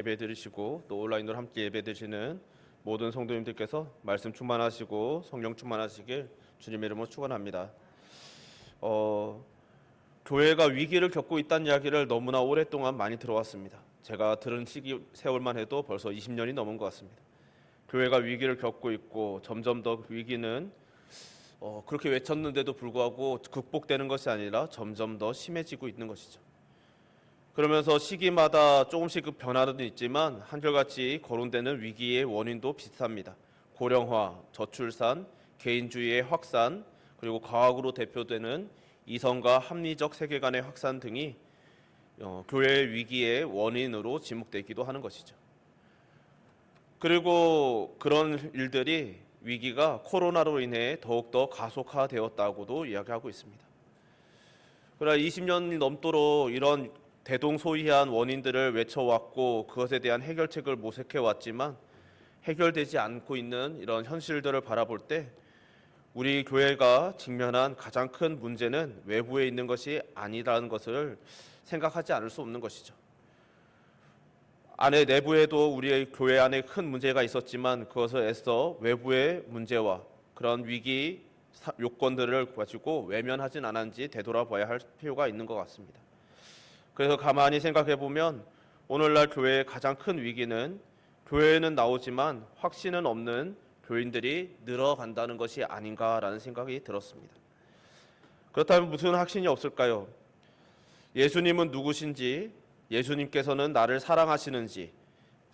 예배 드리시고 또 온라인으로 함께 예배 드리시는 모든 성도님들께서 말씀 충만하시고 성령 충만하시길 주님의 이름으로 축원합니다. 교회가 위기를 겪고 있다는 이야기를 너무나 오랫동안 많이 들어왔습니다. 제가 들은 시기 세월만 해도 벌써 20년이 넘은 것 같습니다. 교회가 위기를 겪고 있고 점점 더 위기는 그렇게 외쳤는데도 불구하고 극복되는 것이 아니라 점점 더 심해지고 있는 것이죠. 그러면서 시기마다 조금씩 그 변화는 있지만 한결같이 거론되는 위기의 원인도 비슷합니다. 고령화, 저출산, 개인주의의 확산, 그리고 과학으로 대표되는 이성과 합리적 세계관의 확산 등이 교회의 위기의 원인으로 지목되기도 하는 것이죠. 그리고 그런 일들이 위기가 코로나로 인해 더욱더 가속화되었다고도 이야기하고 있습니다. 그러나 20년이 넘도록 이런 대동소이한 원인들을 외쳐왔고 그것에 대한 해결책을 모색해왔지만 해결되지 않고 있는 이런 현실들을 바라볼 때 우리 교회가 직면한 가장 큰 문제는 외부에 있는 것이 아니라는 것을 생각하지 않을 수 없는 것이죠. 내부에도 우리의 교회 안에 큰 문제가 있었지만 그것을 애써 외부의 문제와 그런 위기 요건들을 가지고 외면하진 않았는지 되돌아봐야 할 필요가 있는 것 같습니다. 그래서 가만히 생각해 보면 오늘날 교회의 가장 큰 위기는 교회에는 나오지만 확신은 없는 교인들이 늘어간다는 것이 아닌가라는 생각이 들었습니다. 그렇다면 무슨 확신이 없을까요? 예수님은 누구신지, 예수님께서는 나를 사랑하시는지,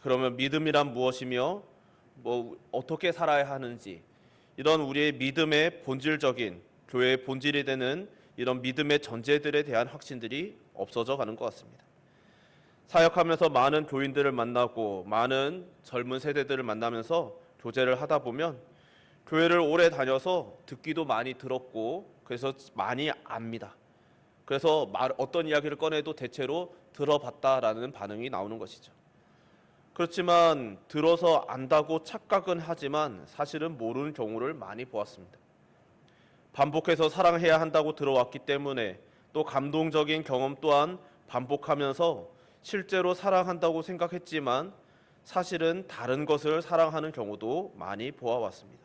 그러면 믿음이란 무엇이며 어떻게 살아야 하는지, 이런 우리의 믿음의 본질적인 교회의 본질이 되는 이런 믿음의 전제들에 대한 확신들이 없어져 가는 것 같습니다. 사역하면서 많은 교인들을 만나고 많은 젊은 세대들을 만나면서 교제를 하다 보면 교회를 오래 다녀서 듣기도 많이 들었고 그래서 많이 압니다. 그래서 어떤 이야기를 꺼내도 대체로 들어봤다라는 반응이 나오는 것이죠. 그렇지만 들어서 안다고 착각은 하지만 사실은 모르는 경우를 많이 보았습니다. 반복해서 사랑해야 한다고 들어왔기 때문에 또 감동적인 경험 또한 반복하면서 실제로 사랑한다고 생각했지만 사실은 다른 것을 사랑하는 경우도 많이 보아왔습니다.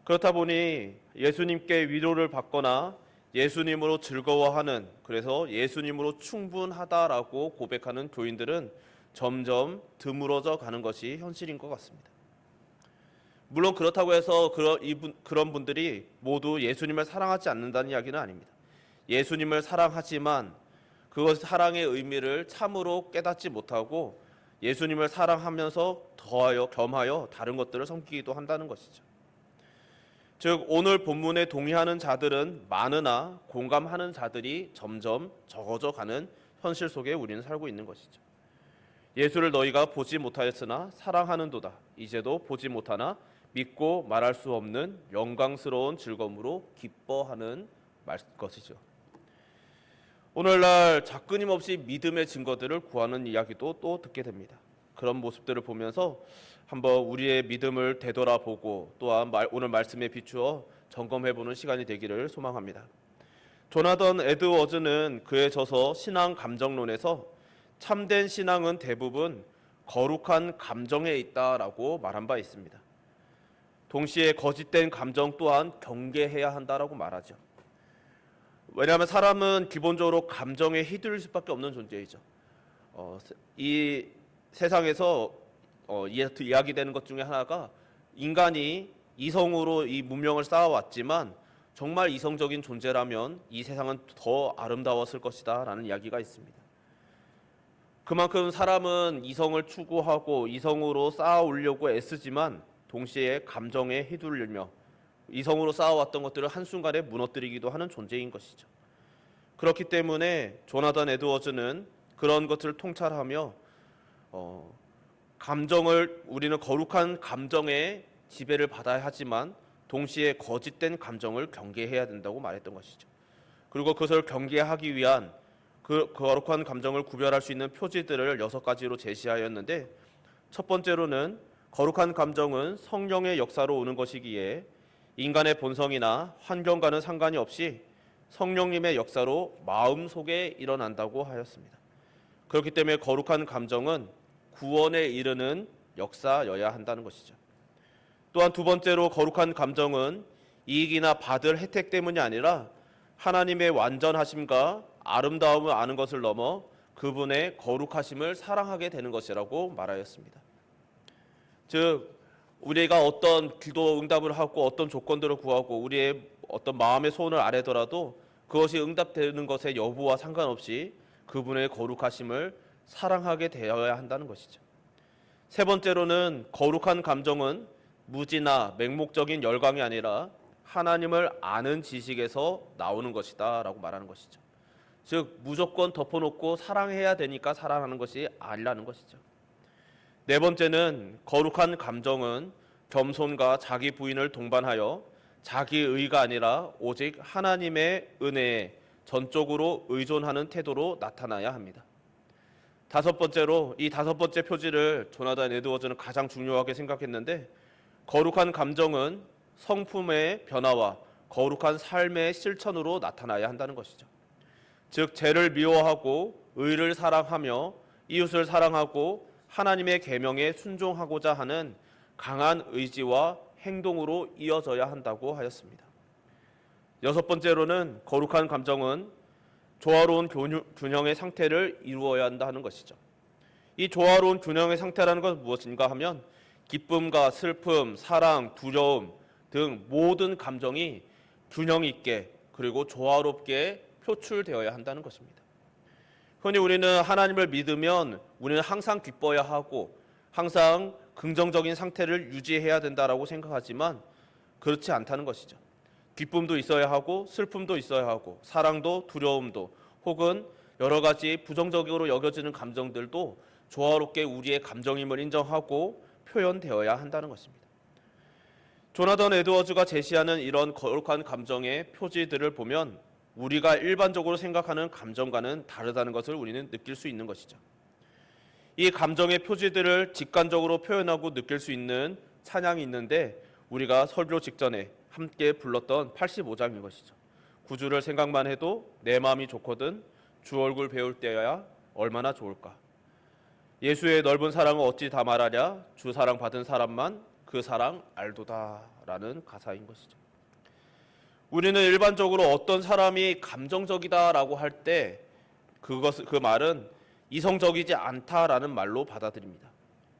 그렇다 보니 예수님께 위로를 받거나 예수님으로 즐거워하는, 그래서 예수님으로 충분하다라고 고백하는 교인들은 점점 드물어져 가는 것이 현실인 것 같습니다. 물론 그렇다고 해서 그런 분들이 모두 예수님을 사랑하지 않는다는 이야기는 아닙니다. 예수님을 사랑하지만 그 사랑의 의미를 참으로 깨닫지 못하고 예수님을 사랑하면서 더하여 겸하여 다른 것들을 섬기기도 한다는 것이죠. 즉 오늘 본문에 동의하는 자들은 많으나 공감하는 자들이 점점 적어져 가는 현실 속에 우리는 살고 있는 것이죠. 예수를 너희가 보지 못하였으나 사랑하는도다. 이제도 보지 못하나 믿고 말할 수 없는 영광스러운 즐거움으로 기뻐하는 것이죠. 오늘날 끊임없이 믿음의 증거들을 구하는 이야기도 또 듣게 됩니다. 그런 모습들을 보면서 한번 우리의 믿음을 되돌아보고 또한 오늘 말씀에 비추어 점검해보는 시간이 되기를 소망합니다. 조나던 에드워즈는 그의 저서 신앙 감정론에서 참된 신앙은 대부분 거룩한 감정에 있다라고 말한 바 있습니다. 동시에 거짓된 감정 또한 경계해야 한다라고 말하죠. 왜냐하면 사람은 기본적으로 감정에 휘둘릴 수밖에 없는 존재이죠. 이 세상에서 이야기되는 것 중에 하나가 인간이 이성으로 이 문명을 쌓아왔지만 정말 이성적인 존재라면 이 세상은 더 아름다웠을 것이다 라는 이야기가 있습니다. 그만큼 사람은 이성을 추구하고 이성으로 쌓아오려고 애쓰지만 동시에 감정에 휘둘리며 이성으로 쌓아왔던 것들을 한순간에 무너뜨리기도 하는 존재인 것이죠. 그렇기 때문에 조나단 에드워즈는 그런 것들을 통찰하며 우리는 거룩한 감정의 지배를 받아야 하지만 동시에 거짓된 감정을 경계해야 된다고 말했던 것이죠. 그리고 그것을 경계하기 위한 그 거룩한 감정을 구별할 수 있는 표지들을 6가지로 제시하였는데 첫 번째로는 거룩한 감정은 성령의 역사로 오는 것이기에 인간의 본성이나 환경과는 상관이 없이 성령님의 역사로 마음속에 일어난다고 하였습니다. 그렇기 때문에 거룩한 감정은 구원에 이르는 역사여야 한다는 것이죠. 또한 두 번째로 거룩한 감정은 이익이나 받을 혜택 때문이 아니라 하나님의 완전하심과 아름다움을 아는 것을 넘어 그분의 거룩하심을 사랑하게 되는 것이라고 말하였습니다. 즉 우리가 어떤 기도 응답을 하고 어떤 조건들을 구하고 우리의 어떤 마음의 소원을 아뢰더라도 그것이 응답되는 것의 여부와 상관없이 그분의 거룩하심을 사랑하게 되어야 한다는 것이죠. 세 번째로는 거룩한 감정은 무지나 맹목적인 열광이 아니라 하나님을 아는 지식에서 나오는 것이다 라고 말하는 것이죠. 즉 무조건 덮어놓고 사랑해야 되니까 사랑하는 것이 아니라는 것이죠. 네 번째는 거룩한 감정은 겸손과 자기 부인을 동반하여 자기 의가 아니라 오직 하나님의 은혜에 전적으로 의존하는 태도로 나타나야 합니다. 다섯 번째로 이 다섯 번째 표지를 조나단 에드워즈는 가장 중요하게 생각했는데 거룩한 감정은 성품의 변화와 거룩한 삶의 실천으로 나타나야 한다는 것이죠. 즉 죄를 미워하고 의를 사랑하며 이웃을 사랑하고 하나님의 계명에 순종하고자 하는 강한 의지와 행동으로 이어져야 한다고 하였습니다. 여섯 번째로는 거룩한 감정은 조화로운 균형의 상태를 이루어야 한다는 것이죠. 이 조화로운 균형의 상태라는 것은 무엇인가 하면 기쁨과 슬픔, 사랑, 두려움 등 모든 감정이 균형 있게 그리고 조화롭게 표출되어야 한다는 것입니다. 흔히 우리는 하나님을 믿으면 우리는 항상 기뻐야 하고 항상 긍정적인 상태를 유지해야 된다라고 생각하지만 그렇지 않다는 것이죠. 기쁨도 있어야 하고 슬픔도 있어야 하고 사랑도 두려움도 혹은 여러 가지 부정적으로 여겨지는 감정들도 조화롭게 우리의 감정임을 인정하고 표현되어야 한다는 것입니다. 조나단 에드워즈가 제시하는 이런 거룩한 감정의 표지들을 보면 우리가 일반적으로 생각하는 감정과는 다르다는 것을 우리는 느낄 수 있는 것이죠. 이 감정의 표지들을 직관적으로 표현하고 느낄 수 있는 찬양이 있는데 우리가 설교 직전에 함께 불렀던 85장인 것이죠. 구주를 생각만 해도 내 마음이 좋거든 주 얼굴 배울 때야 얼마나 좋을까. 예수의 넓은 사랑을 어찌 다 말하랴 주 사랑 받은 사람만 그 사랑 알도다 라는 가사인 것이죠. 우리는 일반적으로 어떤 사람이 감정적이다라고 할 때 그 말은 이성적이지 않다라는 말로 받아들입니다.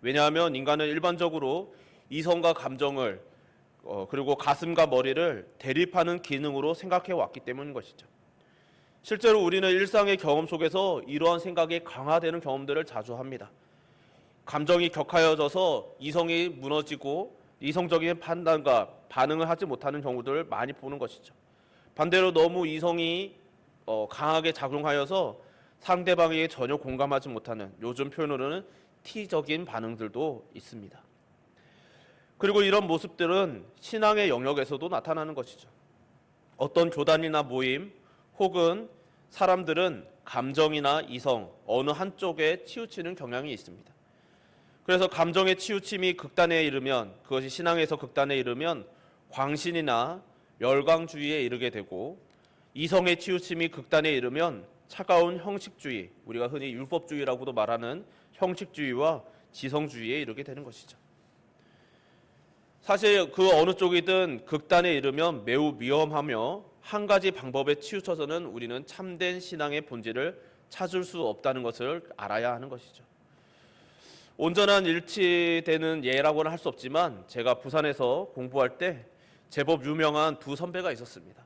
왜냐하면 인간은 일반적으로 이성과 감정을 그리고 가슴과 머리를 대립하는 기능으로 생각해 왔기 때문인 것이죠. 실제로 우리는 일상의 경험 속에서 이러한 생각이 강화되는 경험들을 자주 합니다. 감정이 격하여져서 이성이 무너지고 이성적인 판단과 반응을 하지 못하는 경우들을 많이 보는 것이죠. 반대로 너무 이성이 강하게 작용하여서 상대방에게 전혀 공감하지 못하는 요즘 표현으로는 T적인 반응들도 있습니다. 그리고 이런 모습들은 신앙의 영역에서도 나타나는 것이죠. 어떤 교단이나 모임 혹은 사람들은 감정이나 이성 어느 한쪽에 치우치는 경향이 있습니다. 그래서 감정의 치우침이 극단에 이르면 그것이 신앙에서 극단에 이르면 광신이나 열광주의에 이르게 되고 이성의 치우침이 극단에 이르면 차가운 형식주의, 우리가 흔히 율법주의라고도 말하는 형식주의와 지성주의에 이르게 되는 것이죠. 사실 그 어느 쪽이든 극단에 이르면 매우 위험하며 한 가지 방법에 치우쳐서는 우리는 참된 신앙의 본질을 찾을 수 없다는 것을 알아야 하는 것이죠. 온전한 일치되는 예라고는 할 수 없지만 제가 부산에서 공부할 때 제법 유명한 두 선배가 있었습니다.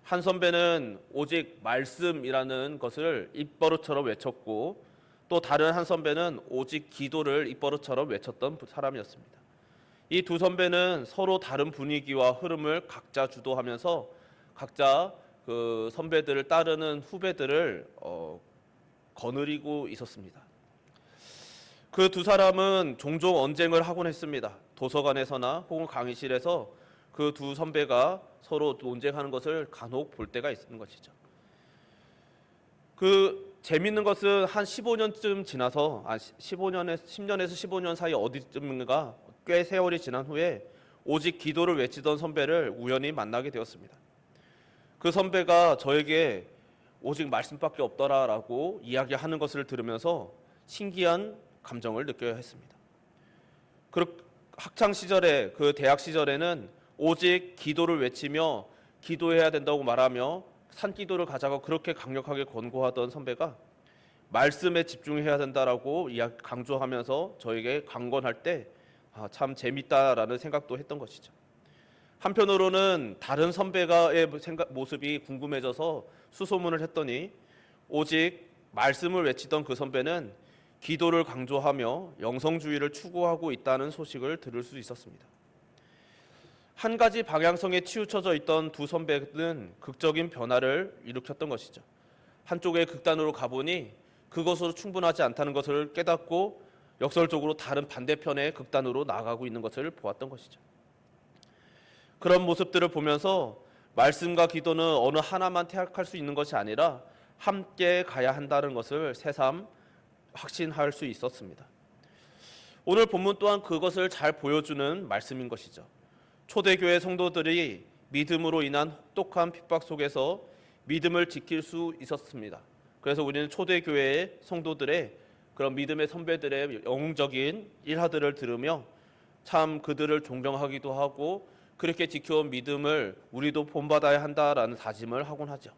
한 선배는 오직 말씀이라는 것을 입버릇처럼 외쳤고 또 다른 한 선배는 오직 기도를 입버릇처럼 외쳤던 사람이었습니다. 이 두 선배는 서로 다른 분위기와 흐름을 각자 주도하면서 각자 그 선배들을 따르는 후배들을 거느리고 있었습니다. 그 두 사람은 종종 언쟁을 하곤 했습니다. 도서관에서나 혹은 강의실에서 그 두 선배가 서로 논쟁하는 것을 간혹 볼 때가 있는 것이죠. 그 재밌는 것은 한 15년쯤 지나서 10년에서 15년 사이 어디쯤인가 꽤 세월이 지난 후에 오직 기도를 외치던 선배를 우연히 만나게 되었습니다. 그 선배가 저에게 오직 말씀밖에 없더라라고 이야기하는 것을 들으면서 신기한 감정을 느껴야 했습니다. 학창 시절에 그 대학 시절에는 오직 기도를 외치며 기도해야 된다고 말하며 산기도를 가자고 그렇게 강력하게 권고하던 선배가 말씀에 집중해야 된다라고 강조하면서 저에게 강권할 때 참 재밌다라는 생각도 했던 것이죠. 한편으로는 다른 선배가의 모습이 궁금해져서 수소문을 했더니 오직 말씀을 외치던 그 선배는 기도를 강조하며 영성주의를 추구하고 있다는 소식을 들을 수 있었습니다. 한 가지 방향성에 치우쳐져 있던 두 선배는 극적인 변화를 일으켰던 것이죠. 한쪽의 극단으로 가보니 그것으로 충분하지 않다는 것을 깨닫고 역설적으로 다른 반대편의 극단으로 나아가고 있는 것을 보았던 것이죠. 그런 모습들을 보면서 말씀과 기도는 어느 하나만 택할 수 있는 것이 아니라 함께 가야 한다는 것을 새삼 확신할 수 있었습니다. 오늘 본문 또한 그것을 잘 보여주는 말씀인 것이죠. 초대교회 성도들이 믿음으로 인한 혹독한 핍박 속에서 믿음을 지킬 수 있었습니다. 그래서 우리는 초대교회의 성도들의 그런 믿음의 선배들의 영웅적인 일화들을 들으며 참 그들을 존경하기도 하고 그렇게 지켜온 믿음을 우리도 본받아야 한다라는 다짐을 하곤 하죠.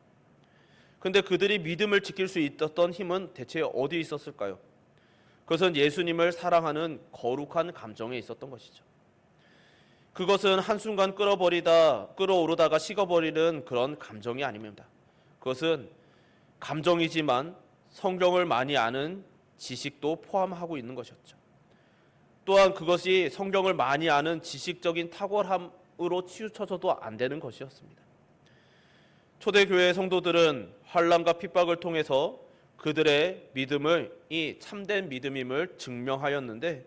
그런데 그들이 믿음을 지킬 수 있었던 힘은 대체 어디에 있었을까요? 그것은 예수님을 사랑하는 거룩한 감정에 있었던 것이죠. 그것은 한순간 끓어오르다가 식어버리는 그런 감정이 아닙니다. 그것은 감정이지만 성경을 많이 아는 지식도 포함하고 있는 것이었죠. 또한 그것이 성경을 많이 아는 지식적인 탁월함으로 치우쳐져도 안 되는 것이었습니다. 초대교회 성도들은 환난과 핍박을 통해서 그들의 이 참된 믿음임을 증명하였는데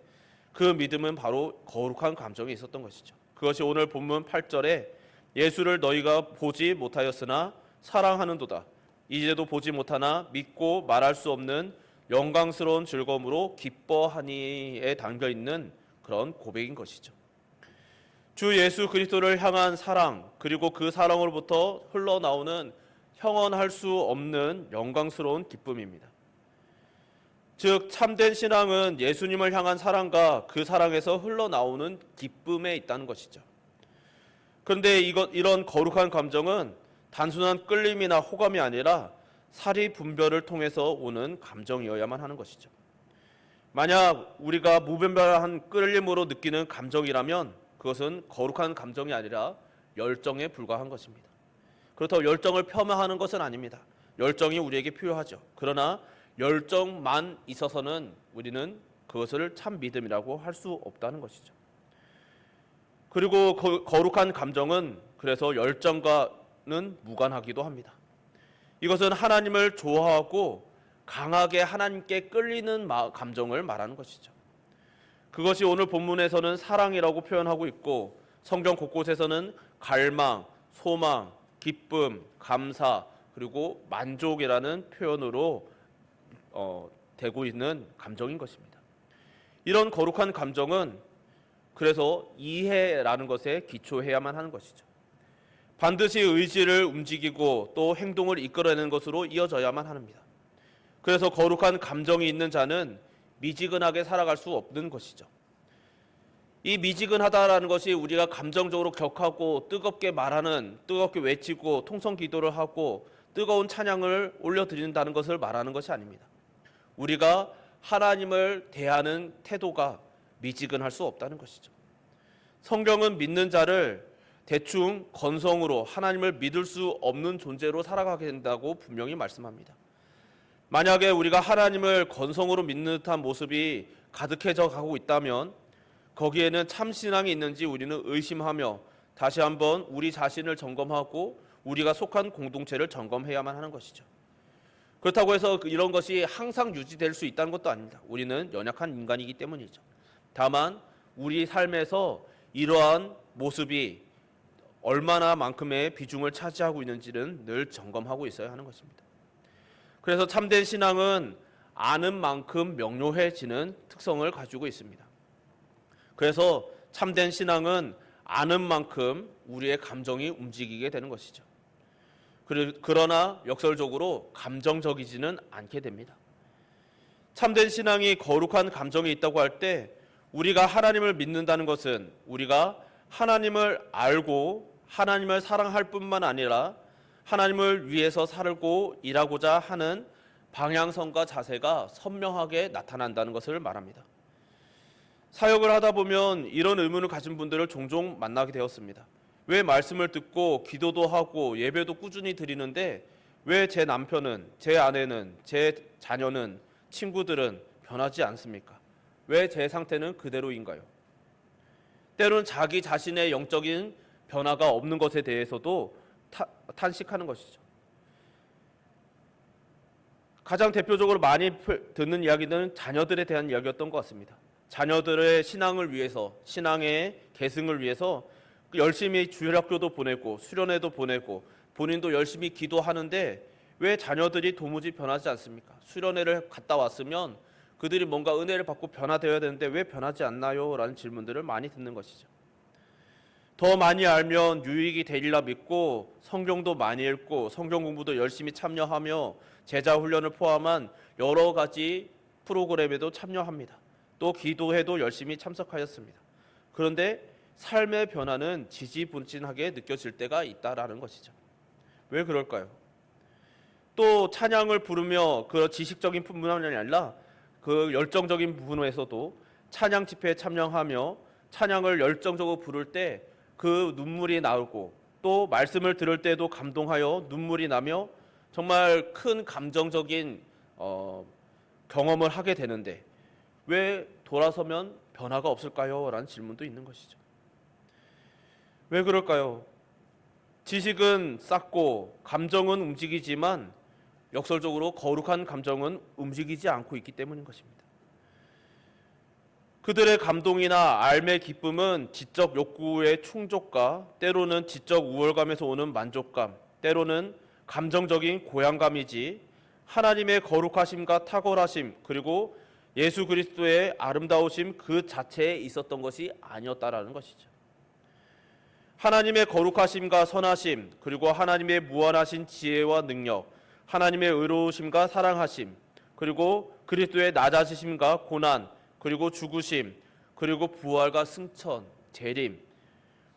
그 믿음은 바로 거룩한 감정이 있었던 것이죠. 그것이 오늘 본문 8절에 예수를 너희가 보지 못하였으나 사랑하는도다. 이제도 보지 못하나 믿고 말할 수 없는 영광스러운 즐거움으로 기뻐하니에 담겨 있는 그런 고백인 것이죠. 주 예수 그리스도를 향한 사랑, 그리고 그 사랑으로부터 흘러나오는 형언할 수 없는 영광스러운 기쁨입니다. 즉 참된 신앙은 예수님을 향한 사랑과 그 사랑에서 흘러나오는 기쁨에 있다는 것이죠. 그런데 이런 거룩한 감정은 단순한 끌림이나 호감이 아니라 사리 분별을 통해서 오는 감정이어야만 하는 것이죠. 만약 우리가 무분별한 끌림으로 느끼는 감정이라면 그것은 거룩한 감정이 아니라 열정에 불과한 것입니다. 그렇다고 열정을 폄하하는 것은 아닙니다. 열정이 우리에게 필요하죠. 그러나 열정만 있어서는 우리는 그것을 참 믿음이라고 할 수 없다는 것이죠. 그리고 거룩한 감정은 그래서 열정과는 무관하기도 합니다. 이것은 하나님을 좋아하고 강하게 하나님께 끌리는 감정을 말하는 것이죠. 그것이 오늘 본문에서는 사랑이라고 표현하고 있고 성경 곳곳에서는 갈망, 소망, 기쁨, 감사, 그리고 만족이라는 표현으로 되고 있는 감정인 것입니다. 이런 거룩한 감정은 그래서 이해라는 것에 기초해야만 하는 것이죠. 반드시 의지를 움직이고 또 행동을 이끌어내는 것으로 이어져야만 합니다. 그래서 거룩한 감정이 있는 자는 미지근하게 살아갈 수 없는 것이죠. 이 미지근하다라는 것이 우리가 감정적으로 격하고 뜨겁게 말하는, 뜨겁게 외치고 통성 기도를 하고 뜨거운 찬양을 올려드린다는 것을 말하는 것이 아닙니다. 우리가 하나님을 대하는 태도가 미지근할 수 없다는 것이죠. 성경은 믿는 자를 대충 건성으로 하나님을 믿을 수 없는 존재로 살아가게 된다고 분명히 말씀합니다. 만약에 우리가 하나님을 건성으로 믿는 듯한 모습이 가득해져 가고 있다면 거기에는 참신앙이 있는지 우리는 의심하며 다시 한번 우리 자신을 점검하고 우리가 속한 공동체를 점검해야만 하는 것이죠. 그렇다고 해서 이런 것이 항상 유지될 수 있다는 것도 아닙니다. 우리는 연약한 인간이기 때문이죠. 다만 우리 삶에서 이러한 모습이 얼마나 만큼의 비중을 차지하고 있는지는 늘 점검하고 있어야 하는 것입니다. 그래서 참된 신앙은 아는 만큼 명료해지는 특성을 가지고 있습니다. 그래서 참된 신앙은 아는 만큼 우리의 감정이 움직이게 되는 것이죠. 그러나 역설적으로 감정적이지는 않게 됩니다. 참된 신앙이 거룩한 감정이 있다고 할 때 우리가 하나님을 믿는다는 것은 우리가 하나님을 알고 하나님을 사랑할 뿐만 아니라 하나님을 위해서 살고 일하고자 하는 방향성과 자세가 선명하게 나타난다는 것을 말합니다. 사역을 하다 보면 이런 의문을 가진 분들을 종종 만나게 되었습니다. 왜 말씀을 듣고 기도도 하고 예배도 꾸준히 드리는데 왜 제 남편은, 제 아내는, 제 자녀는, 친구들은 변하지 않습니까? 왜 제 상태는 그대로인가요? 때로는 자기 자신의 영적인 변화가 없는 것에 대해서도 탄식하는 것이죠. 가장 대표적으로 많이 듣는 이야기는 자녀들에 대한 이야기였던 것 같습니다. 자녀들의 신앙을 위해서, 신앙의 계승을 위해서 열심히 주일학교도 보내고 수련회도 보내고 본인도 열심히 기도하는데 왜 자녀들이 도무지 변하지 않습니까? 수련회를 갔다 왔으면 그들이 뭔가 은혜를 받고 변화되어야 되는데 왜 변하지 않나요? 라는 질문들을 많이 듣는 것이죠. 더 많이 알면 유익이 되리라 믿고 성경도 많이 읽고 성경 공부도 열심히 참여하며 제자 훈련을 포함한 여러 가지 프로그램에도 참여합니다. 또 기도회도 열심히 참석하였습니다. 그런데 삶의 변화는 지지분진하게 느껴질 때가 있다라는 것이죠. 왜 그럴까요? 또 찬양을 부르며 그 지식적인 부분이 아니라 그 열정적인 부분에서도 찬양 집회에 참여하며 찬양을 열정적으로 부를 때 그 눈물이 나오고 또 말씀을 들을 때도 감동하여 눈물이 나며 정말 큰 감정적인 경험을 하게 되는데 왜 돌아서면 변화가 없을까요? 라는 질문도 있는 것이죠. 왜 그럴까요? 지식은 쌓고 감정은 움직이지만 역설적으로 거룩한 감정은 움직이지 않고 있기 때문인 것입니다. 그들의 감동이나 삶의 기쁨은 지적 욕구의 충족과 때로는 지적 우월감에서 오는 만족감, 때로는 감정적인 고향감이지 하나님의 거룩하심과 탁월하심 그리고 예수 그리스도의 아름다우심 그 자체에 있었던 것이 아니었다라는 것이죠. 하나님의 거룩하심과 선하심 그리고 하나님의 무한하신 지혜와 능력, 하나님의 의로우심과 사랑하심 그리고 그리스도의 낮아지심과 고난 그리고 죽으심 그리고 부활과 승천, 재림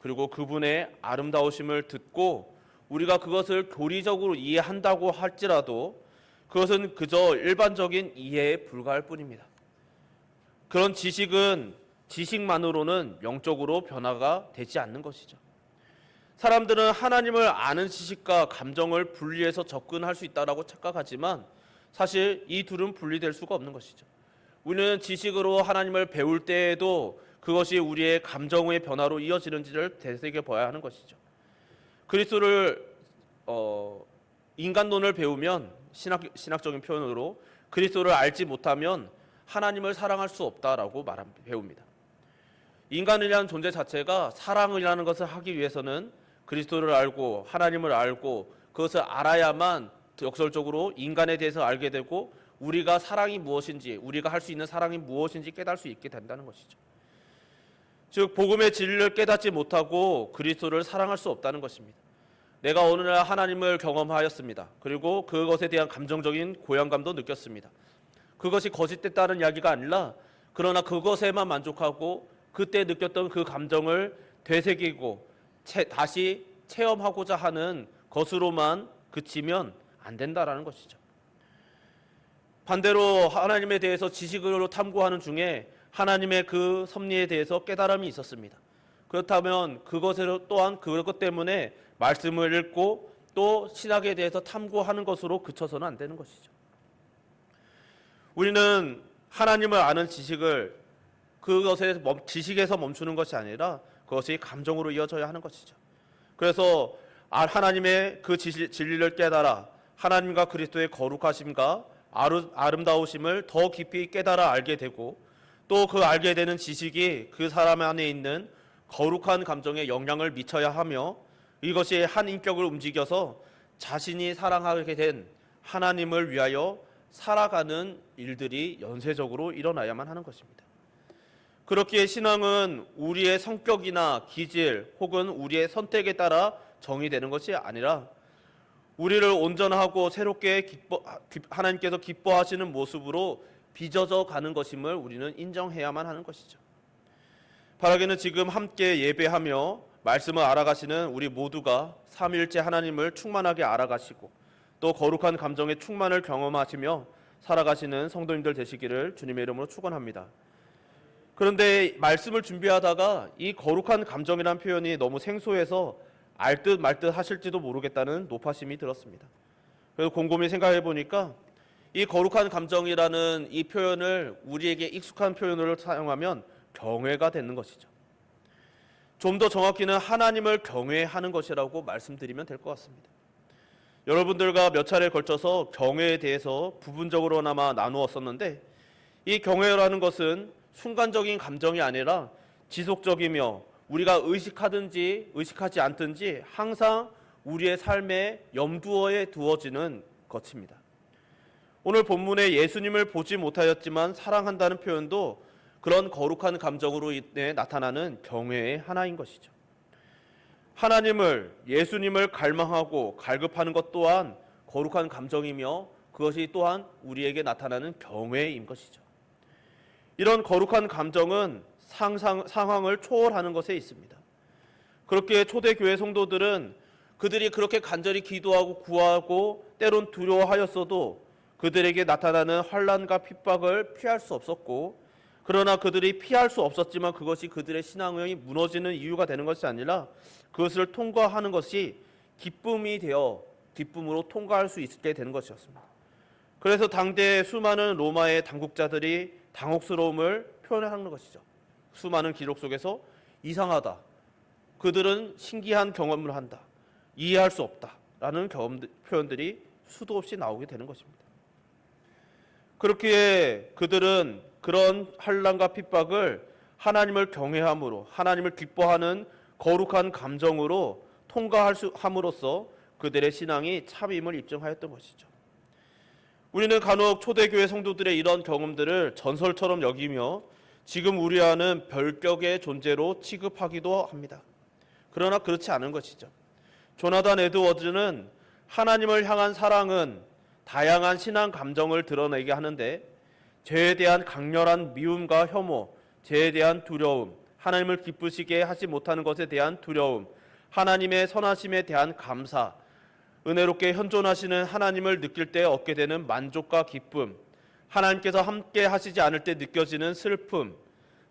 그리고 그분의 아름다우심을 듣고 우리가 그것을 교리적으로 이해한다고 할지라도 그것은 그저 일반적인 이해에 불과할 뿐입니다. 그런 지식은 지식만으로는 영적으로 변화가 되지 않는 것이죠. 사람들은 하나님을 아는 지식과 감정을 분리해서 접근할 수 있다고 착각하지만 사실 이 둘은 분리될 수가 없는 것이죠. 우리는 지식으로 하나님을 배울 때에도 그것이 우리의 감정의 변화로 이어지는지를 되새겨봐야 하는 것이죠. 그리스도를 인간론을 배우면 신학적인 표현으로 그리스도를 알지 못하면 하나님을 사랑할 수 없다라고 배웁니다. 인간이라는 존재 자체가 사랑이라는 것을 하기 위해서는 그리스도를 알고 하나님을 알고 그것을 알아야만 역설적으로 인간에 대해서 알게 되고 우리가 사랑이 무엇인지 우리가 할 수 있는 사랑이 무엇인지 깨달을 수 있게 된다는 것이죠. 즉 복음의 진리를 깨닫지 못하고 그리스도를 사랑할 수 없다는 것입니다. 내가 어느 날 하나님을 경험하였습니다. 그리고 그것에 대한 감정적인 고향감도 느꼈습니다. 그것이 거짓됐다는 이야기가 아니라 그러나 그것에만 만족하고 그때 느꼈던 그 감정을 되새기고 다시 체험하고자 하는 것으로만 그치면 안 된다라는 것이죠. 반대로 하나님에 대해서 지식으로 탐구하는 중에 하나님의 그 섭리에 대해서 깨달음이 있었습니다. 그렇다면 그것으로 또한 그것 때문에 말씀을 읽고 또 신학에 대해서 탐구하는 것으로 그쳐서는 안 되는 것이죠. 우리는 하나님을 아는 지식을 그것에 지식에서 멈추는 것이 아니라 그것이 감정으로 이어져야 하는 것이죠. 그래서 하나님의 그 진리를 깨달아 하나님과 그리스도의 거룩하심과 아름다우심을 더 깊이 깨달아 알게 되고 또 그 알게 되는 지식이 그 사람 안에 있는 거룩한 감정에 영향을 미쳐야 하며 이것이 한 인격을 움직여서 자신이 사랑하게 된 하나님을 위하여 살아가는 일들이 연쇄적으로 일어나야만 하는 것입니다. 그렇기에 신앙은 우리의 성격이나 기질 혹은 우리의 선택에 따라 정의되는 것이 아니라 우리를 온전하고 새롭게 하나님께서 기뻐하시는 모습으로 빚어져 가는 것임을 우리는 인정해야만 하는 것이죠. 바라기는 지금 함께 예배하며 말씀을 알아가시는 우리 모두가 삼위일체 하나님을 충만하게 알아가시고 또 거룩한 감정의 충만을 경험하시며 살아가시는 성도님들 되시기를 주님의 이름으로 축원합니다. 그런데 말씀을 준비하다가 이 거룩한 감정이라는 표현이 너무 생소해서 알 듯 말 듯 하실지도 모르겠다는 노파심이 들었습니다. 그래서 곰곰이 생각해 보니까 이 거룩한 감정이라는 이 표현을 우리에게 익숙한 표현으로 사용하면 경외가 되는 것이죠. 좀 더 정확히는 하나님을 경외하는 것이라고 말씀드리면 될 것 같습니다. 여러분들과 몇 차례에 걸쳐서 경외에 대해서 부분적으로나마 나누었었는데 이 경외라는 것은 순간적인 감정이 아니라 지속적이며 우리가 의식하든지 의식하지 않든지 항상 우리의 삶에 염두에 두어지는 것입니다. 오늘 본문에 예수님을 보지 못하였지만 사랑한다는 표현도 그런 거룩한 감정으로 인해 나타나는 경외의 하나인 것이죠. 하나님을, 예수님을 갈망하고 갈급하는 것 또한 거룩한 감정이며 그것이 또한 우리에게 나타나는 경외인 것이죠. 이런 거룩한 감정은 상황을 초월하는 것에 있습니다. 그렇게 초대교회 성도들은 그들이 그렇게 간절히 기도하고 구하고 때론 두려워하였어도 그들에게 나타나는 환난과 핍박을 피할 수 없었고, 그러나 그들이 피할 수 없었지만 그것이 그들의 신앙이 무너지는 이유가 되는 것이 아니라 그것을 통과하는 것이 기쁨이 되어 기쁨으로 통과할 수 있게 되는 것이었습니다. 그래서 당대의 수많은 로마의 당국자들이 당혹스러움을 표현하는 것이죠. 수많은 기록 속에서 이상하다, 그들은 신기한 경험을 한다, 이해할 수 없다라는 표현들이 수도 없이 나오게 되는 것입니다. 그렇기에 그들은 그런 환난과 핍박을 하나님을 경외함으로, 하나님을 기뻐하는 거룩한 감정으로 통과함으로써 그들의 신앙이 참임을 입증하였던 것이죠. 우리는 간혹 초대교회 성도들의 이런 경험들을 전설처럼 여기며 지금 우리와는 별격의 존재로 취급하기도 합니다. 그러나 그렇지 않은 것이죠. 조나단 에드워즈는 하나님을 향한 사랑은 다양한 신앙 감정을 드러내게 하는데 죄에 대한 강렬한 미움과 혐오, 죄에 대한 두려움, 하나님을 기쁘시게 하지 못하는 것에 대한 두려움, 하나님의 선하심에 대한 감사, 은혜롭게 현존하시는 하나님을 느낄 때 얻게 되는 만족과 기쁨, 하나님께서 함께 하시지 않을 때 느껴지는 슬픔,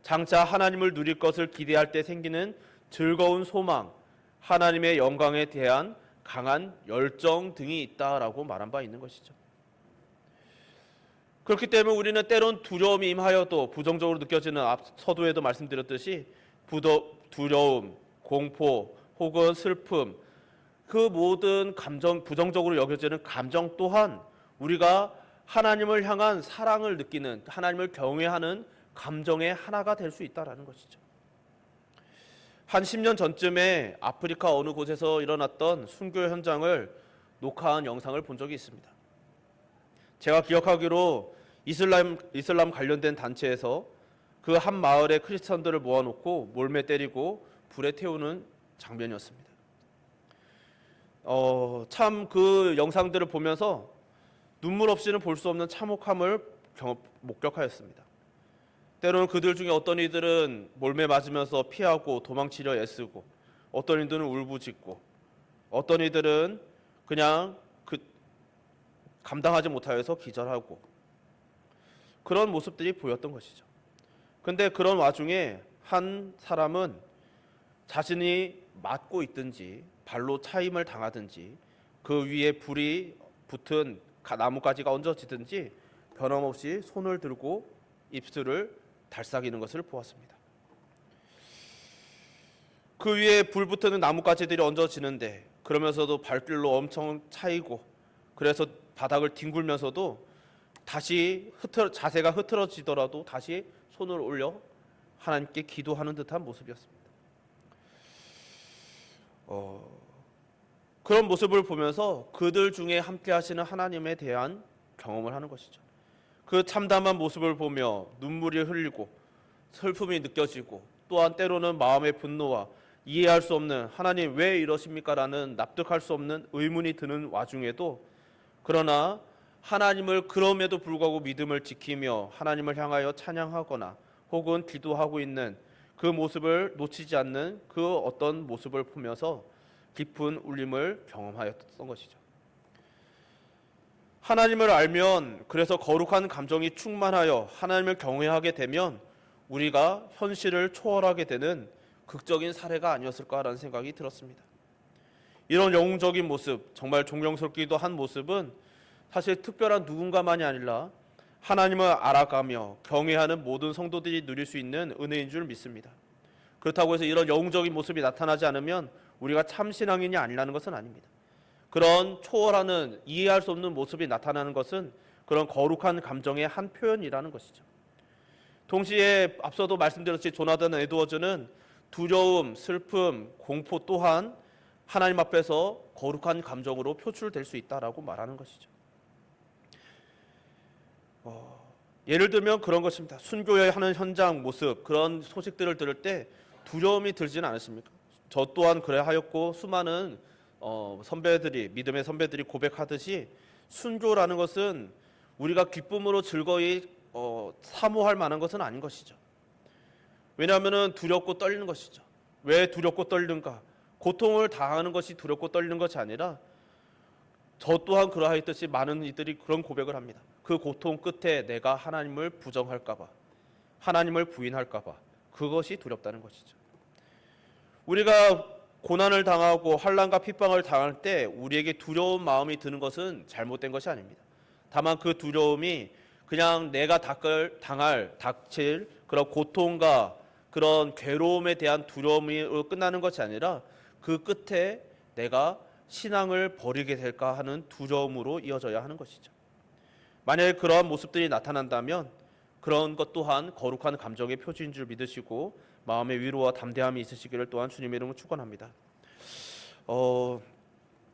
장차 하나님을 누릴 것을 기대할 때 생기는 즐거운 소망, 하나님의 영광에 대한 강한 열정 등이 있다라고 말한 바 있는 것이죠. 그렇기 때문에 우리는 때론 두려움이 임하여도 부정적으로 느껴지는 서두에도 말씀드렸듯이 두려움, 공포 혹은 슬픔, 그 모든 감정, 부정적으로 여겨지는 감정 또한 우리가 하나님을 향한 사랑을 느끼는, 하나님을 경외하는 감정의 하나가 될 수 있다는 것이죠. 한 10년 전쯤에 아프리카 어느 곳에서 일어났던 순교 현장을 녹화한 영상을 본 적이 있습니다. 제가 기억하기로 이슬람 관련된 단체에서 그 한 마을의 크리스천들을 모아놓고 몰매 때리고 불에 태우는 장면이었습니다. 참 그 영상들을 보면서 눈물 없이는 볼 수 없는 참혹함을 목격하였습니다. 때로는 그들 중에 어떤 이들은 몰매 맞으면서 피하고 도망치려 애쓰고, 어떤 이들은 울부짖고, 어떤 이들은 그냥 감당하지 못하여서 기절하고, 그런 모습들이 보였던 것이죠. 근데 그런 와중에 한 사람은 자신이 맞고 있든지 발로 차임을 당하든지 그 위에 불이 붙은 나뭇가지가 얹어지든지 변함없이 손을 들고 입술을 달싹이는 것을 보았습니다. 그 위에 불 붙는 나뭇가지들이 얹어지는데 그러면서도 발길로 엄청 차이고, 그래서 바닥을 뒹굴면서도 다시 자세가 흐트러지더라도 다시 손을 올려 하나님께 기도하는 듯한 모습이었습니다. 그런 모습을 보면서 그들 중에 함께 하시는 하나님에 대한 경험을 하는 것이죠. 그 참담한 모습을 보며 눈물이 흘리고 슬픔이 느껴지고, 또한 때로는 마음의 분노와 이해할 수 없는 하나님 왜 이러십니까? 라는 납득할 수 없는 의문이 드는 와중에도, 그러나 하나님을 그럼에도 불구하고 믿음을 지키며 하나님을 향하여 찬양하거나 혹은 기도하고 있는 그 모습을 놓치지 않는 그 어떤 모습을 보면서 깊은 울림을 경험하였던 것이죠. 하나님을 알면, 그래서 거룩한 감정이 충만하여 하나님을 경외하게 되면 우리가 현실을 초월하게 되는 극적인 사례가 아니었을까라는 생각이 들었습니다. 이런 영웅적인 모습, 정말 존경스럽기도 한 모습은 사실 특별한 누군가만이 아니라 하나님을 알아가며 경외하는 모든 성도들이 누릴 수 있는 은혜인 줄 믿습니다. 그렇다고 해서 이런 영웅적인 모습이 나타나지 않으면 우리가 참 신앙인이 아니라는 것은 아닙니다. 그런 초월하는, 이해할 수 없는 모습이 나타나는 것은 그런 거룩한 감정의 한 표현이라는 것이죠. 동시에 앞서도 말씀드렸듯이 조나단 에드워즈는 두려움, 슬픔, 공포 또한 하나님 앞에서 거룩한 감정으로 표출될 수 있다라고 말하는 것이죠. 예를 들면 그런 것입니다. 순교하는 현장 모습, 그런 소식들을 들을 때 두려움이 들지는 않으십니까? 저 또한 그래 하였고 수많은 선배들이, 믿음의 선배들이 고백하듯이 순교라는 것은 우리가 기쁨으로 즐거이 사모할 만한 것은 아닌 것이죠. 왜냐하면 두렵고 떨리는 것이죠. 왜 두렵고 떨리는가? 고통을 당하는 것이 두렵고 떨리는 것이 아니라 저 또한 그러하였듯이 많은 이들이 그런 고백을 합니다. 그 고통 끝에 내가 하나님을 부정할까 봐, 하나님을 부인할까 봐, 그것이 두렵다는 것이죠. 우리가 고난을 당하고 환난과 핍박을 당할 때 우리에게 두려운 마음이 드는 것은 잘못된 것이 아닙니다. 다만 그 두려움이 그냥 내가 닥칠 그런 고통과 그런 괴로움에 대한 두려움으로 끝나는 것이 아니라 그 끝에 내가 신앙을 버리게 될까 하는 두려움으로 이어져야 하는 것이죠. 만약에 그러한 모습들이 나타난다면 그런 것 또한 거룩한 감정의 표지인 줄 믿으시고 마음의 위로와 담대함이 있으시기를 또한 주님의 이름으로 축원합니다.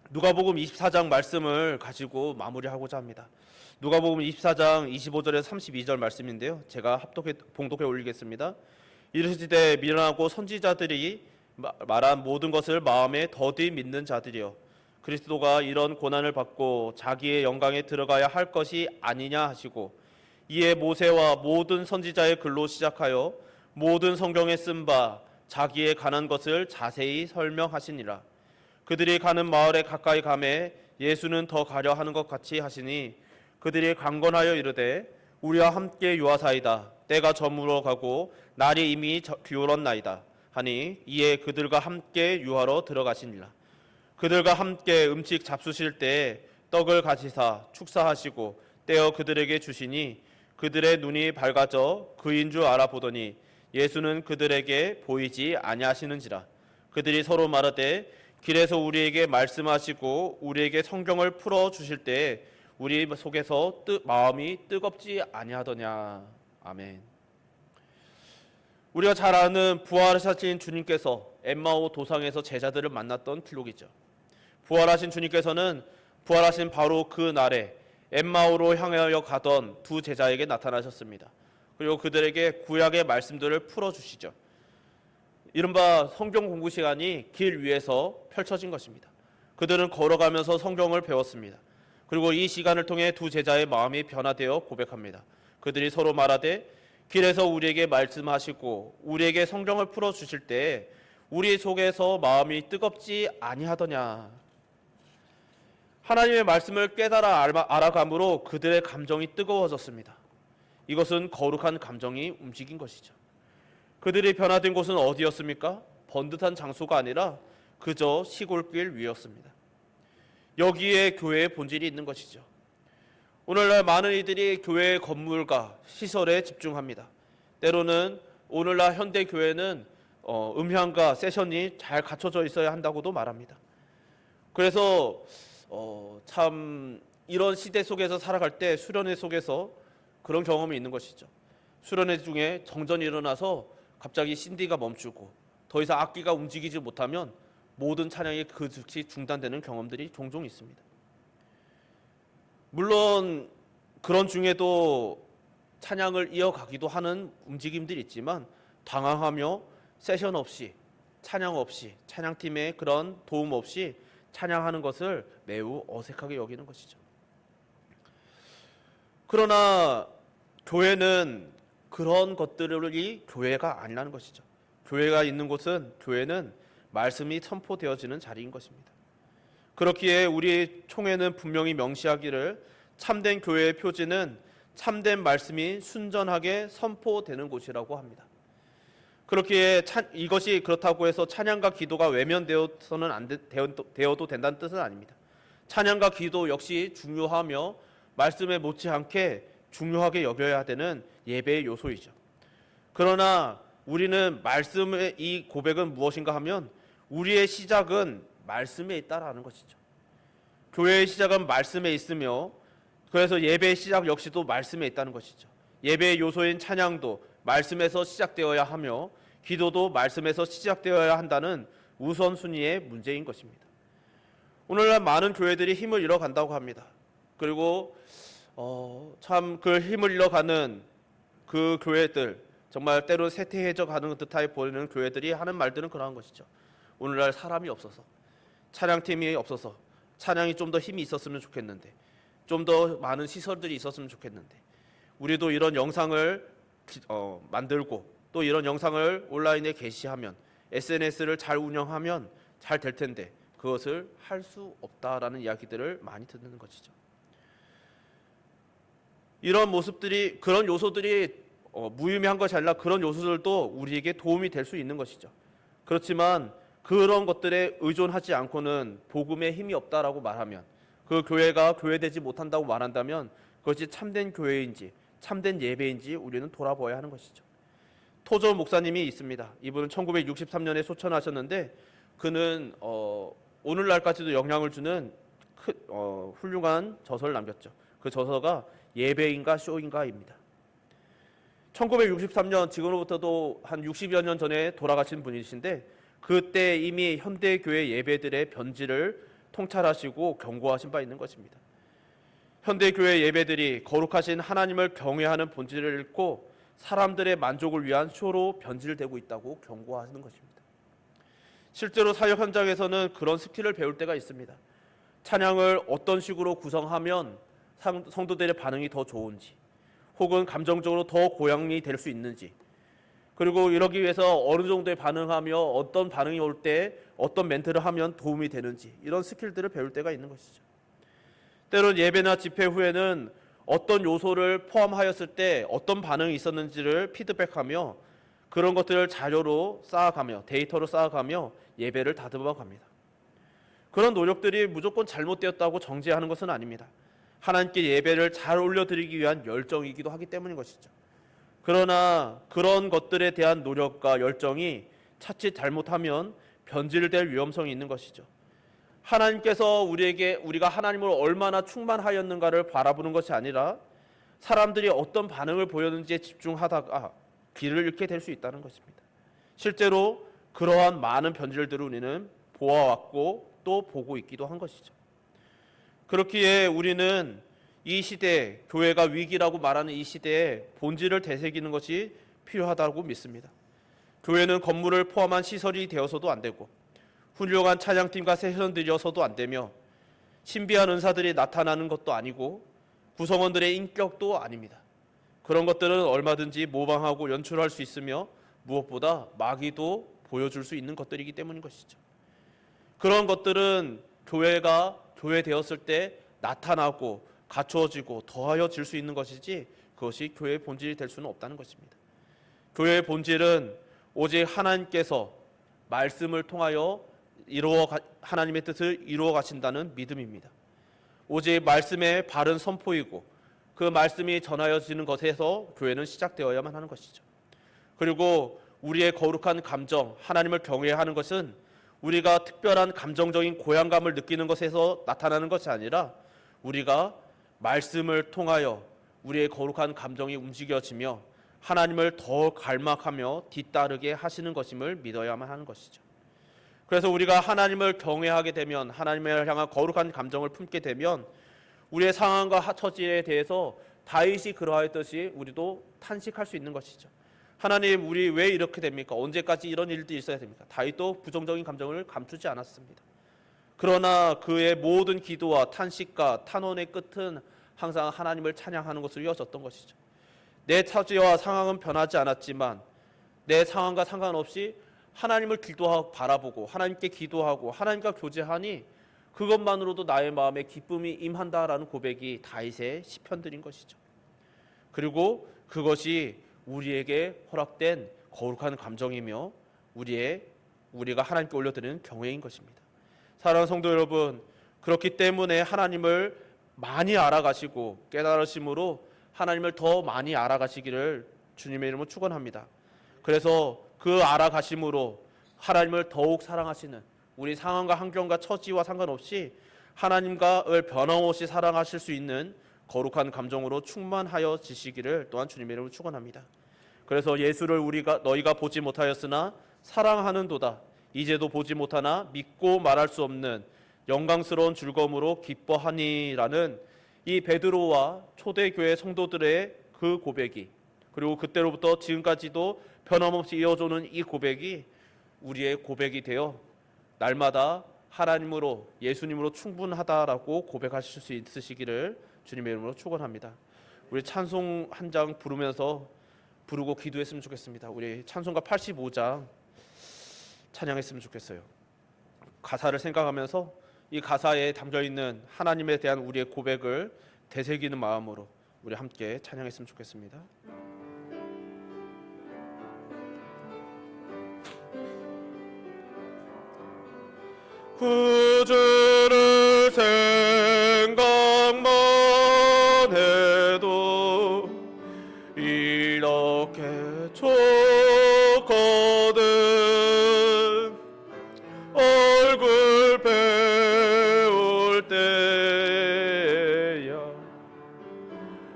누가복음 24장 말씀을 가지고 마무리하고자 합니다. 누가복음 24장 25절에서 32절 말씀인데요. 제가 봉독해 올리겠습니다. 이르시되 미련하고 선지자들이 말한 모든 것을 마음에 더디 믿는 자들이여, 그리스도가 이런 고난을 받고 자기의 영광에 들어가야 할 것이 아니냐 하시고, 이에 모세와 모든 선지자의 글로 시작하여 모든 성경에 쓴 바 자기의 관한 것을 자세히 설명하시니라. 그들이 가는 마을에 가까이 가매 예수는 더 가려 하는 것 같이 하시니 그들이 강건하여 이르되 우리와 함께 유하사이다. 때가 저물어 가고 날이 이미 기울었나이다 하니, 이에 그들과 함께 유하러 들어가시니라. 그들과 함께 음식 잡수실 때에 떡을 가지사 축사하시고 떼어 그들에게 주시니 그들의 눈이 밝아져 그인 줄 알아보더니 예수는 그들에게 보이지 아니하시는지라. 그들이 서로 말하되 길에서 우리에게 말씀하시고 우리에게 성경을 풀어 주실 때에 우리 속에서 마음이 뜨겁지 아니하더냐. 아멘. 우리가 잘 아는 부활하신 주님께서 엠마오 도상에서 제자들을 만났던 기록이죠. 부활하신 주님께서는 부활하신 바로 그 날에 엠마오로 향하여 가던 두 제자에게 나타나셨습니다. 그리고 그들에게 구약의 말씀들을 풀어주시죠. 이른바 성경 공부 시간이 길 위에서 펼쳐진 것입니다. 그들은 걸어가면서 성경을 배웠습니다. 그리고 이 시간을 통해 두 제자의 마음이 변화되어 고백합니다. 그들이 서로 말하되 길에서 우리에게 말씀하시고 우리에게 성경을 풀어주실 때 우리 속에서 마음이 뜨겁지 아니하더냐. 하나님의 말씀을 깨달아 알아감으로 그들의 감정이 뜨거워졌습니다. 이것은 거룩한 감정이 움직인 것이죠. 그들이 변화된 곳은 어디였습니까? 번듯한 장소가 아니라 그저 시골길 위였습니다. 여기에 교회의 본질이 있는 것이죠. 오늘날 많은 이들이 교회의 건물과 시설에 집중합니다. 때로는 오늘날 현대 교회는 음향과 세션이 잘 갖춰져 있어야 한다고도 말합니다. 그래서 참 이런 시대 속에서 살아갈 때 수련회 속에서 그런 경험이 있는 것이죠. 수련회 중에 정전이 일어나서 갑자기 CD가 멈추고 더 이상 악기가 움직이지 못하면 모든 찬양이 그 즉시 중단되는 경험들이 종종 있습니다. 물론 그런 중에도 찬양을 이어가기도 하는 움직임들이 있지만 당황하며 세션 없이, 찬양 없이, 찬양팀의 그런 도움 없이 찬양하는 것을 매우 어색하게 여기는 것이죠. 그러나 교회는 그런 것들이 교회가 아니라는 것이죠. 교회가 있는 곳은, 교회는 말씀이 선포되어지는 자리인 것입니다. 그렇기에 우리 총회는 분명히 명시하기를 참된 교회의 표지는 참된 말씀이 순전하게 선포되는 곳이라고 합니다. 그렇기에 이것이 그렇다고 해서 찬양과 기도가 외면되어서는 되어도 된다는 뜻은 아닙니다. 찬양과 기도 역시 중요하며 말씀에 못지않게 중요하게 여겨야 되는 예배의 요소이죠. 그러나 우리는 말씀의 이 고백은 무엇인가 하면 우리의 시작은 말씀에 있다라는 것이죠. 교회의 시작은 말씀에 있으며 그래서 예배의 시작 역시도 말씀에 있다는 것이죠. 예배의 요소인 찬양도 말씀에서 시작되어야 하며 기도도 말씀에서 시작되어야 한다는 우선순위의 문제인 것입니다. 오늘날 많은 교회들이 힘을 잃어간다고 합니다. 그리고 참 그 힘을 잃어가는 그 교회들, 정말 때로 쇠퇴해져 가는 듯하게 보이는 교회들이 하는 말들은 그러한 것이죠. 오늘날 사람이 없어서, 찬양팀이 없어서, 찬양이 좀 더 힘이 있었으면 좋겠는데, 좀 더 많은 시설들이 있었으면 좋겠는데, 우리도 이런 영상을 만들고 또 이런 영상을 온라인에 게시하면, SNS를 잘 운영하면 잘 될 텐데 그것을 할 수 없다라는 이야기들을 많이 듣는 것이죠. 이런 모습들이, 그런 요소들이 무의미한 것이 아니라 그런 요소들도 우리에게 도움이 될 수 있는 것이죠. 그렇지만 그런 것들에 의존하지 않고는 복음에 힘이 없다라고 말하면, 그 교회가 교회되지 못한다고 말한다면 그것이 참된 교회인지 참된 예배인지 우리는 돌아보아야 하는 것이죠. 토조 목사님이 있습니다. 이분은 1963년에 소천하셨는데 그는 오늘날까지도 영향을 주는 훌륭한 저서를 남겼죠. 그 저서가 예배인가 쇼인가입니다. 1963년, 지금으로부터도 한 60여 년 전에 돌아가신 분이신데 그때 이미 현대교회 예배들의 변질을 통찰하시고 경고하신 바 있는 것입니다. 현대교회 예배들이 거룩하신 하나님을 경외하는 본질을 잃고 사람들의 만족을 위한 쇼로 변질되고 있다고 경고하는 것입니다. 실제로 사역 현장에서는 그런 스킬을 배울 때가 있습니다. 찬양을 어떤 식으로 구성하면 성도들의 반응이 더 좋은지, 혹은 감정적으로 더 고양이 될 수 있는지, 그리고 이러기 위해서 어느 정도의 반응하며 어떤 반응이 올 때 어떤 멘트를 하면 도움이 되는지, 이런 스킬들을 배울 때가 있는 것이죠. 때론 예배나 집회 후에는 어떤 요소를 포함하였을 때 어떤 반응이 있었는지를 피드백하며 그런 것들을 자료로 쌓아가며 데이터로 쌓아가며 예배를 다듬어 갑니다. 그런 노력들이 무조건 잘못되었다고 정죄하는 것은 아닙니다. 하나님께 예배를 잘 올려드리기 위한 열정이기도 하기 때문인 것이죠. 그러나 그런 것들에 대한 노력과 열정이 자칫 잘못하면 변질될 위험성이 있는 것이죠. 하나님께서 우리가 하나님을 얼마나 충만하였는가를 바라보는 것이 아니라 사람들이 어떤 반응을 보였는지에 집중하다가 길을 잃게 될 수 있다는 것입니다. 실제로 그러한 많은 변질들을 우리는 보아왔고 또 보고 있기도 한 것이죠. 그렇기에 우리는 이 시대, 교회가 위기라고 말하는 이 시대에 본질을 되새기는 것이 필요하다고 믿습니다. 교회는 건물을 포함한 시설이 되어서도 안 되고 훌륭한 찬양팀과 세션들이어서도 안 되며 신비한 은사들이 나타나는 것도 아니고 구성원들의 인격도 아닙니다. 그런 것들은 얼마든지 모방하고 연출할 수 있으며 무엇보다 마귀도 보여줄 수 있는 것들이기 때문인 것이죠. 그런 것들은 교회가 교회 되었을 때 나타나고 갖추어지고 더하여질 수 있는 것이지 그것이 교회의 본질이 될 수는 없다는 것입니다. 교회의 본질은 오직 하나님께서 말씀을 통하여 하나님의 뜻을 이루어 가신다는 믿음입니다. 오직 말씀의 바른 선포이고 그 말씀이 전하여지는 것에서 교회는 시작되어야만 하는 것이죠. 그리고 우리의 거룩한 감정, 하나님을 경외하는 것은 우리가 특별한 감정적인 고향감을 느끼는 것에서 나타나는 것이 아니라 우리가 말씀을 통하여 우리의 거룩한 감정이 움직여지며 하나님을 더 갈망하며 뒤따르게 하시는 것임을 믿어야만 하는 것이죠. 그래서 우리가 하나님을 경외하게 되면, 하나님을 향한 거룩한 감정을 품게 되면 우리의 상황과 처지에 대해서 다윗이 그러하였듯이 우리도 탄식할 수 있는 것이죠. 하나님, 우리 왜 이렇게 됩니까? 언제까지 이런 일들이 있어야 됩니까? 다윗도 부정적인 감정을 감추지 않았습니다. 그러나 그의 모든 기도와 탄식과 탄원의 끝은 항상 하나님을 찬양하는 것으로 이어졌던 것이죠. 내 처지와 상황은 변하지 않았지만 내 상황과 상관없이 하나님을 기도하고 바라보고 하나님께 기도하고 하나님과 교제하니 그것만으로도 나의 마음에 기쁨이 임한다라는 고백이 다윗의 시편들인 것이죠. 그리고 그것이 우리에게 허락된 거룩한 감정이며 우리가 하나님께 올려드리는 경외인 것입니다. 사랑하는 성도 여러분, 그렇기 때문에 하나님을 많이 알아가시고 깨달으심으로 하나님을 더 많이 알아가시기를 주님의 이름으로 축원합니다. 그래서 그 알아가심으로 하나님을 더욱 사랑하시는, 우리 상황과 환경과 처지와 상관없이 하나님과를 변함없이 사랑하실 수 있는 거룩한 감정으로 충만하여 지시기를 또한 주님의 이름으로 축원합니다. 그래서 예수를 너희가 보지 못하였으나 사랑하는도다. 이제도 보지 못하나 믿고 말할 수 없는 영광스러운 즐거움으로 기뻐하니라는 이 베드로와 초대교회 성도들의 그 고백이, 그리고 그때로부터 지금까지도 변함없이 이어져오는 이 고백이 우리의 고백이 되어 날마다 하나님으로, 예수님으로 충분하다라고 고백하실 수 있으시기를 주님의 이름으로 축원합니다. 우리 찬송 한 장 부르고 기도했으면 좋겠습니다. 우리 찬송가 85장 찬양했으면 좋겠어요. 가사를 생각하면서 이 가사에 담겨있는 하나님에 대한 우리의 고백을 되새기는 마음으로 우리 함께 찬양했으면 좋겠습니다. 구주를 생각만 해도 이렇게 좋거든. 얼굴 배울 때야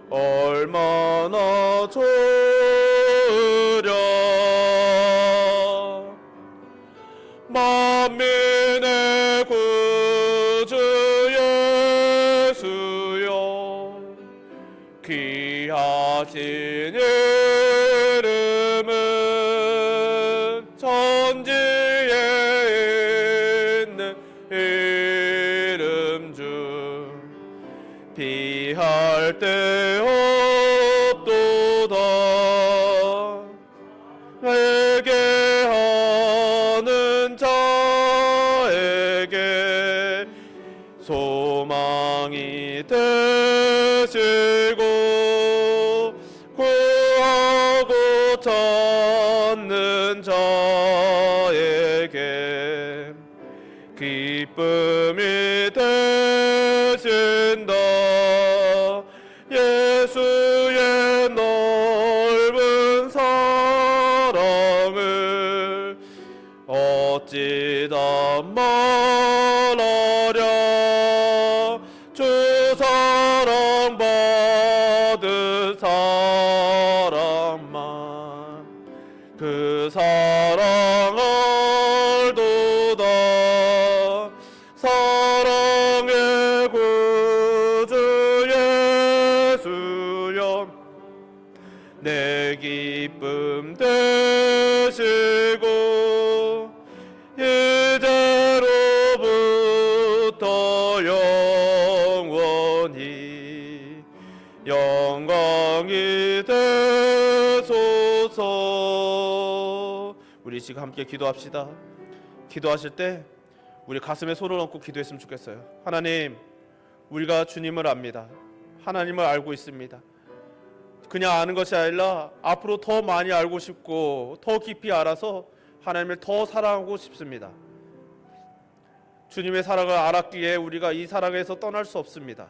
얼마나 좋으랴. 만민의 구주 예수여, 귀하신 이름은 천지에 있는 이름 중 비할 데 없도다. 회개하는 자에게 소망이 되시고 구하고 찾는 자에게 기쁨이 되신다. 예수의 넓은 사랑을 어찌다 말하랴. 주 사랑 받은 사람만 그 사랑 알도다. 사랑의 구주 예수여, 내 기쁨 되시고 이제로부터 영원히 영광이 되소서. 우리 지금 함께 기도합시다. 기도하실 때 우리 가슴에 손을 얹고 기도했으면 좋겠어요. 하나님, 우리가 주님을 압니다. 하나님을 알고 있습니다. 그냥 아는 것이 아니라 앞으로 더 많이 알고 싶고 더 깊이 알아서 하나님을 더 사랑하고 싶습니다. 주님의 사랑을 알았기에 우리가 이 사랑에서 떠날 수 없습니다.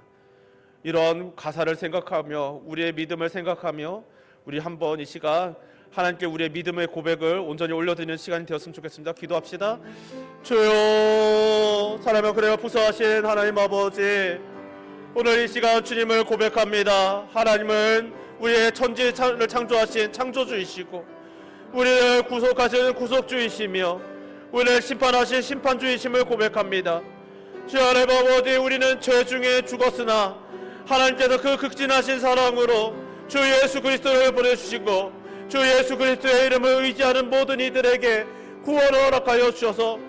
이런 가사를 생각하며 우리의 믿음을 생각하며 우리 한번 이 시간 하나님께 우리의 믿음의 고백을 온전히 올려드리는 시간이 되었으면 좋겠습니다. 기도합시다. 주여, 사랑하며 그래요 부서하신 하나님 아버지, 오늘 이 시간 주님을 고백합니다. 하나님은 우리의 천지를 창조하신 창조주이시고 우리를 구속하시는 구속주이시며 우리를 심판하신 심판주이심을 고백합니다. 주여 하나님 아버지, 우리는 죄 중에 죽었으나 하나님께서 그 극진하신 사랑으로 주 예수 그리스도를 보내주시고 주 예수 그리스도의 이름을 의지하는 모든 이들에게 구원을 허락하여 주셔서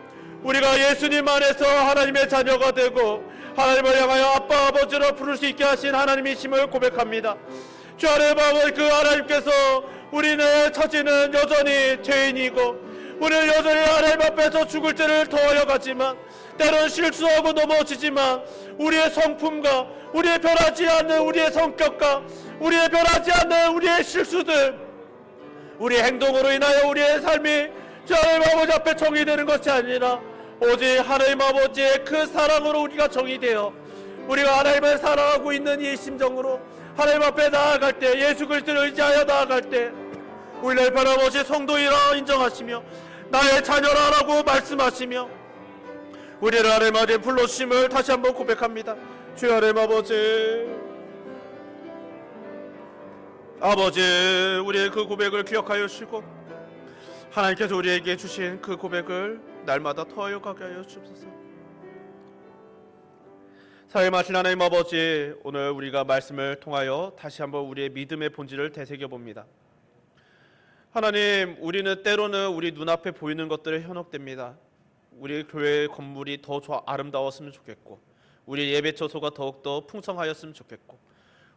우리가 예수님 안에서 하나님의 자녀가 되고 하나님을 향하여 아빠 아버지로 부를 수 있게 하신 하나님이심을 고백합니다. 주 하나님 아버지, 그 하나님께서 우리의 처지는 여전히 죄인이고 우리는 여전히 하나님 앞에서 죽을 죄를 더하여 가지만 때로는 실수하고 넘어지지만 우리의 성품과 우리의 변하지 않는 우리의 성격과 우리의 변하지 않는 우리의 실수들, 우리의 행동으로 인하여 우리의 삶이 주 하나님 아버지 앞에 정의되는 것이 아니라 오직 하나님 아버지의 그 사랑으로 우리가 정의되어 우리가 하나님을 사랑하고 있는 이 심정으로 하나님 앞에 나아갈 때, 예수 그리스도를 의지하여 나아갈 때 우리를 바라보시 성도이라 인정하시며 나의 자녀라라고 말씀하시며 우리를 하나님 아버지 불러주심을 다시 한번 고백합니다. 주여 하나님 아버지, 우리의 그 고백을 기억하여 주시고 하나님께서 우리에게 주신 그 고백을 날마다 더하여 가게 하여 주옵소서. 사랑하신 하나님 아버지, 오늘 우리가 말씀을 통하여 다시 한번 우리의 믿음의 본질을 되새겨봅니다. 하나님, 우리는 때로는 우리 눈앞에 보이는 것들에 현혹됩니다. 우리 교회 건물이 더 아름다웠으면 좋겠고 우리 예배처소가 더욱더 풍성하였으면 좋겠고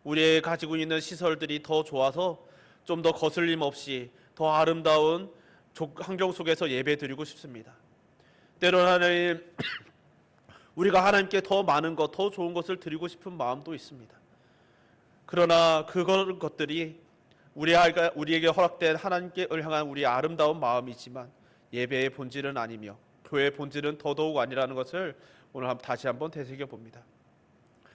우리의 가지고 있는 시설들이 더 좋아서 좀 더 거슬림 없이 더 아름다운 환경 속에서 예배 드리고 싶습니다. 때로는 하나님, 우리가 하나님께 더 많은 것, 더 좋은 것을 드리고 싶은 마음도 있습니다. 그러나 그런 것들이 우리에게 허락된 하나님께를 향한 우리의 아름다운 마음이지만 예배의 본질은 아니며 교회의 본질은 더더욱 아니라는 것을 오늘 다시 한번 되새겨봅니다.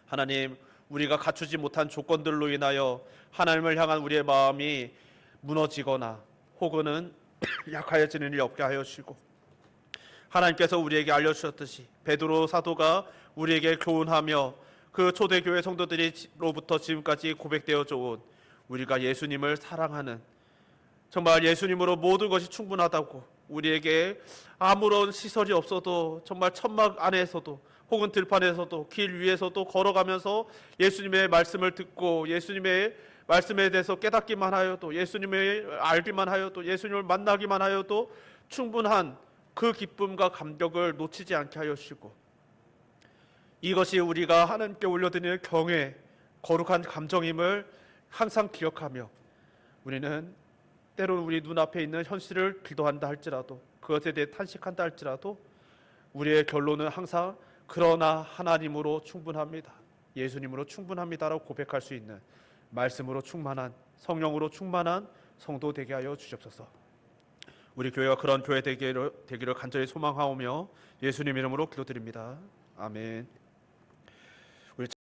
하나님, 우리가 갖추지 못한 조건들로 인하여 하나님을 향한 우리의 마음이 무너지거나 혹은 약하여지는 일이 없게 하여 주시고 하나님께서 우리에게 알려주셨듯이 베드로 사도가 우리에게 교훈하며 그 초대교회 성도들로부터 지금까지 고백되어져 온 우리가 예수님을 사랑하는, 정말 예수님으로 모든 것이 충분하다고, 우리에게 아무런 시설이 없어도 정말 천막 안에서도 혹은 들판에서도 길 위에서도 걸어가면서 예수님의 말씀을 듣고 예수님의 말씀에 대해서 깨닫기만 하여도, 예수님을 알기만 하여도, 예수님을 만나기만 하여도 충분한 그 기쁨과 감격을 놓치지 않게 하여 주시고, 이것이 우리가 하나님께 올려드리는 경외, 거룩한 감정임을 항상 기억하며 우리는 때로는 우리 눈앞에 있는 현실을 기도한다 할지라도, 그것에 대해 탄식한다 할지라도 우리의 결론은 항상 그러나 하나님으로 충분합니다, 예수님으로 충분합니다라고 고백할 수 있는 말씀으로 충만한, 성령으로 충만한 성도 되게 하여 주시옵소서. 우리 교회가 그런 교회 되기를 간절히 소망하오며 예수님 이름으로 기도드립니다. 아멘.